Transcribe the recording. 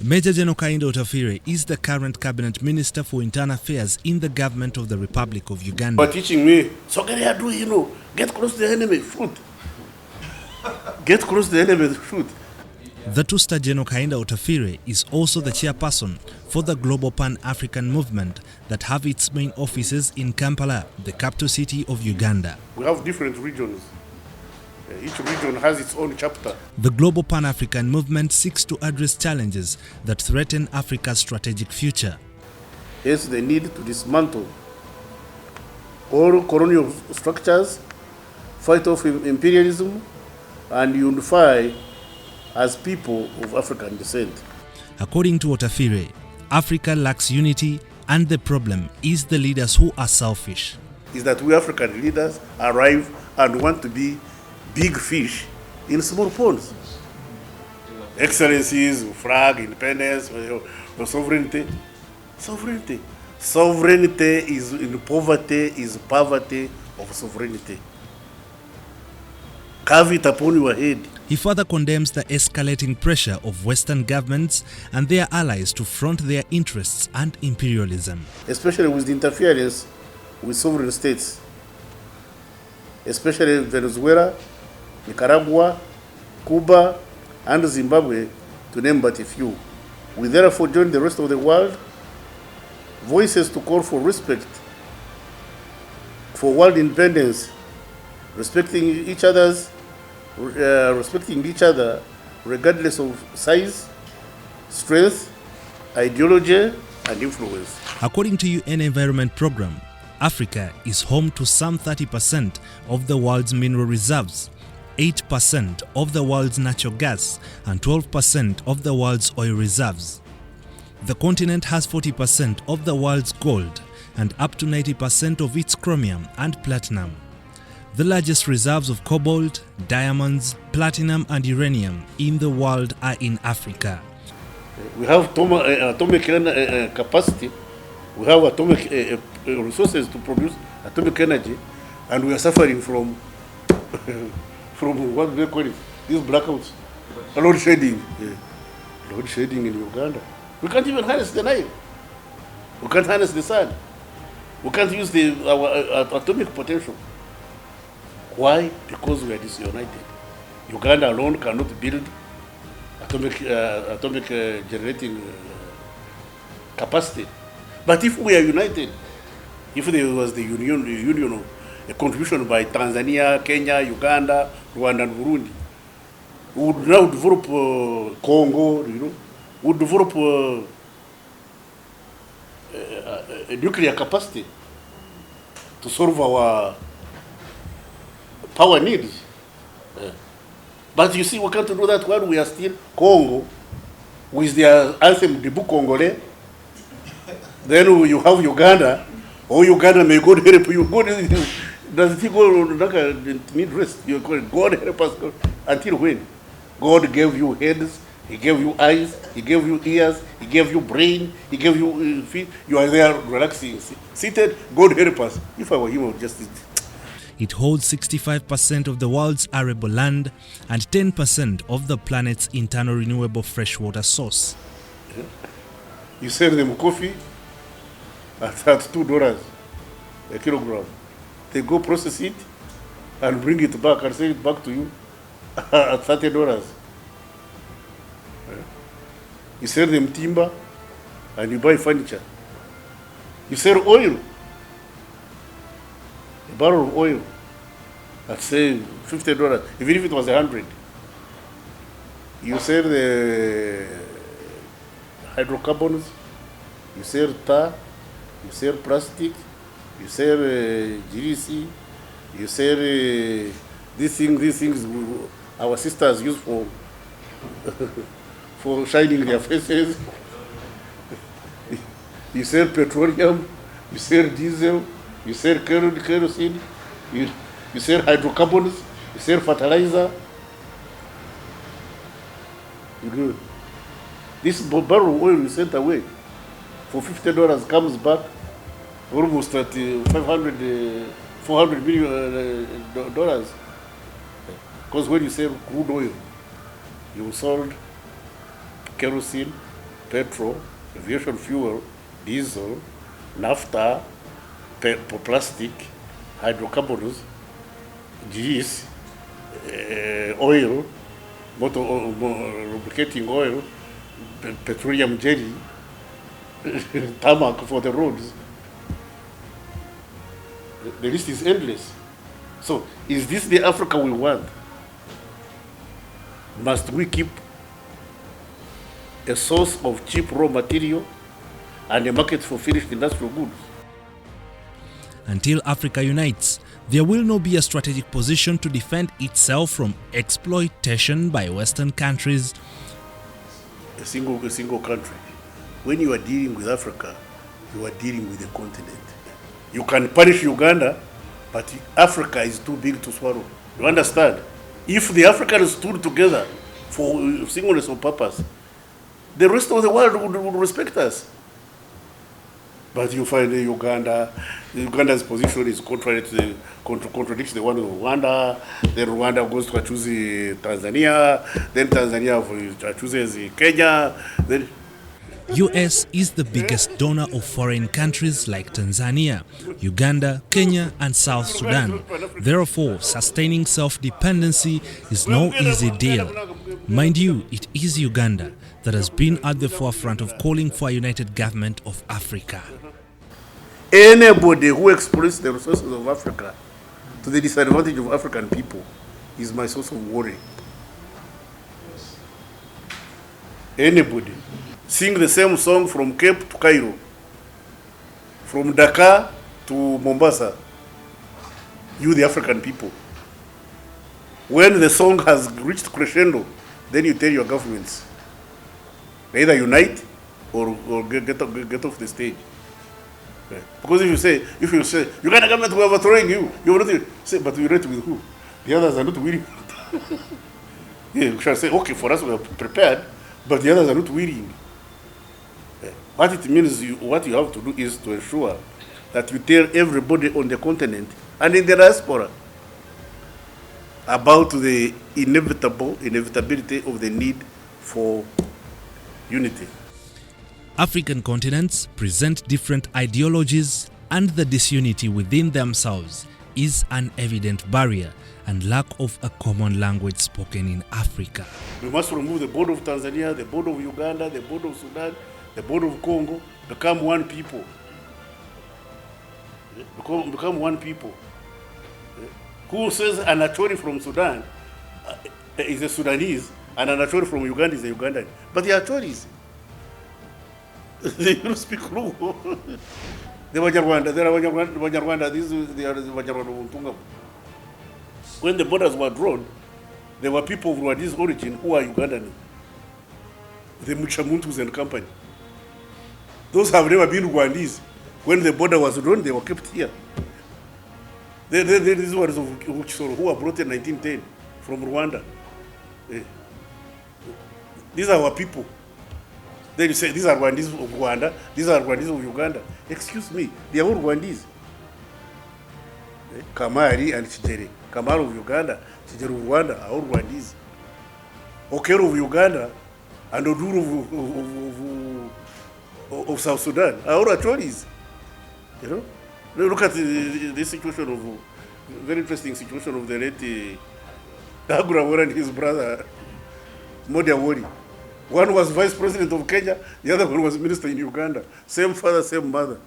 Major General Kahinda Otafiire is the current cabinet minister for internal affairs in the government of the Republic of Uganda. But teaching me, so can I do, get close to the enemy, shoot. Get close to the enemy, shoot. The two-star General Kahinda Otafiire is also the chairperson for the global pan-African movement that have its main offices in Kampala, the capital city of Uganda. We have different regions. Each region has its own chapter. The global pan-African movement seeks to address challenges that threaten Africa's strategic future. Hence the need to dismantle all colonial structures, fight off imperialism, and unify as people of African descent. According to Otafiire, Africa lacks unity, and the problem is the leaders who are selfish. Is that we African leaders arrive and want to be big fish in small ponds. Excellencies, flag, independence, sovereignty. Sovereignty is in poverty, is poverty of sovereignty. Carve it upon your head. He further condemns the escalating pressure of Western governments and their allies to front their interests and imperialism. Especially with the interference with sovereign states, especially Venezuela, Nicaragua, Cuba, and Zimbabwe, to name but a few. We therefore join the rest of the world voices to call for respect for world independence, respecting each other regardless of size, strength, ideology, and influence. According to UN Environment Programme, Africa is home to some 30% of the world's mineral reserves, 8% of the world's natural gas, and 12% of the world's oil reserves. The continent has 40% of the world's gold and up to 90% of its chromium and platinum. The largest reserves of cobalt, diamonds, platinum, and uranium in the world are in Africa. We have atomic capacity, we have atomic resources to produce atomic energy, and we are suffering from what do they call it? These blackouts. Load shedding. Load shedding in Uganda. We can't even harness the Nile. We can't harness the sun. We can't use our atomic potential. Why? Because we are disunited. Uganda alone cannot build atomic generating capacity. But if we are united, if there was the union of a contribution by Tanzania, Kenya, Uganda, Rwanda, and Burundi, we would now develop Congo, we would develop a nuclear capacity to solve our power needs. But you see, we can't do that when we are still Congo, with their anthem, Debout Congolais. Then you have Uganda, or Uganda may God help you. God does he go like need rest? You call it God help us. Until when? God gave you heads, He gave you eyes, He gave you ears, He gave you brain, He gave you feet. You are there relaxing, seated. God help us. If I were him, I would just. It holds 65% of the world's arable land and 10% of the planet's internal renewable freshwater source. You sell them coffee at $2 a kilogram. They go process it and bring it back and sell it back to you at $30. You sell them timber and you buy furniture. You sell oil, a barrel of oil at say $50, even if it was 100. You sell the hydrocarbons, you sell tar, you sell plastic, you sell GDC, you sell these things our sisters use for for shining their faces. You sell petroleum, you sell diesel, you sell kerosene, you sell hydrocarbons, you sell fertilizer. This barrel of oil you sent away for $50 comes back almost at $400 million. Because when you sell crude oil, you sold kerosene, petrol, aviation fuel, diesel, naphtha, plastic, hydrocarbons, grease, oil, lubricating oil, petroleum jelly, tarmac for the roads. The list is endless. So, is this the Africa we want? Must we keep a source of cheap raw material and a market for finished industrial goods? Until Africa unites, there will not be a strategic position to defend itself from exploitation by Western countries. A single country. When you are dealing with Africa, you are dealing with a continent. You can punish Uganda, but Africa is too big to swallow. You understand? If the Africans stood together for singleness of purpose, the rest of the world would respect us. But you find Uganda's position is contradicts the one of Rwanda. Then Rwanda goes to choose Tanzania. Then Tanzania chooses Kenya. Then US is the biggest donor of foreign countries like Tanzania, Uganda, Kenya and South Sudan. Therefore, sustaining self-dependency is no easy deal. Mind you, it is Uganda that has been at the forefront of calling for a united government of Africa. Anybody who exploits the resources of Africa to the disadvantage of African people is my source of worry. Anybody. Sing the same song from Cape to Cairo, from Dakar to Mombasa, you the African people. When the song has reached crescendo, then you tell your governments, either unite or get off the stage. Okay. Because if you say, Uganda government will overthrowing you, you will not say, but we unite with who? The others are not willing. Yeah, you shall say, okay, for us we are prepared, but the others are not willing. What it means, what you have to do is to ensure that you tell everybody on the continent and in the diaspora about the inevitability of the need for unity. African continents present different ideologies, and the disunity within themselves is an evident barrier and lack of a common language spoken in Africa. We must remove the border of Tanzania, the border of Uganda, the border of Sudan, the border of Congo, become one people. Become one people. Who says an Acholi from Sudan is a Sudanese and an Acholi from Uganda is a Ugandan? But they are Acholis. They don't speak Lugo. They are Wanyarwanda. They are Wanyarwanda. When the borders were drawn, there were people of Rwandese origin who are Ugandan. The Muchamuntus and company. Those have never been Rwandese. When the border was drawn, they were kept here. These ones who were brought in 1910 from Rwanda. These are our people. Then you say, these are Rwandese of Rwanda, these are Rwandese of Uganda. Excuse me, they are all Rwandese. Kamari and Chijeri. Kamari of Uganda, Chijeri of Rwanda are all Rwandese. Okero of Uganda and Oduru of South Sudan are all Acholis. You know? Look at this situation of, very interesting situation of the late Dagura and his brother, Modi Awori. One was vice president of Kenya, the other one was minister in Uganda. Same father, same mother.